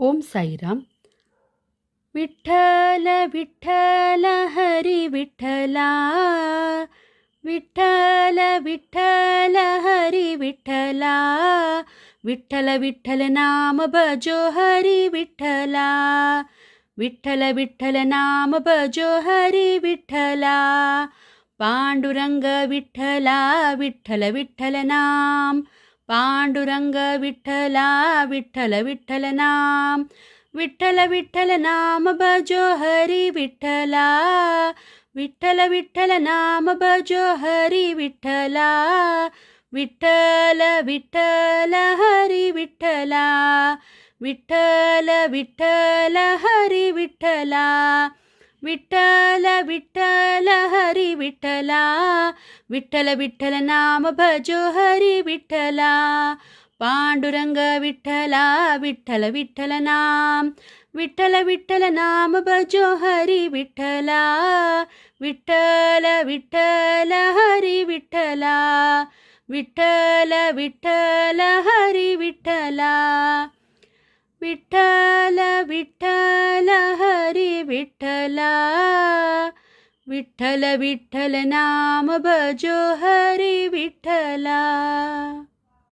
ओम साईराम. विठ्ठल विठ्ठल हरी विठ्ठला, विठ्ठल विठ्ठल हरी विठ्ठला, विठ्ठल विठ्ठल नाम भजो हरी विठ्ठला, विठ्ठल विठ्ठल नाम भजो हरी विठ्ठला. पांडुरंग विठ्ठला विठ्ठल विठ्ठल नाम, पांडुरंग विठ्ठला विठ्ठल विठ्ठल नाम, विठ्ठल विठ्ठल नाम भजो हरी विठ्ठला, विठ्ठल विठ्ठल नाम भजो हरी विठ्ठला, विठ्ठल विठ्ठल हरी विठ्ठला, विठ्ठल विठ्ठल हरी विठ्ठला, विठ्ठल विठ्ठल हरी विठ्ठला, विठ्ठल विठ्ठल नाम भजो हरी विठ्ठला. पांडुरंग विठ्ठला विठ्ठल विठ्ठल नाम, विठ्ठल विठ्ठल नाम भजो हरी विठ्ठला, विठ्ठल विठ्ठल हरी विठ्ठला, विठ्ठल विठ्ठल हरी विठ्ठला, विठ्ठल विठ्ठल हरी विठ्ठला, विठ्ठल विठ्ठल नाम भजो हरी विठ्ठला.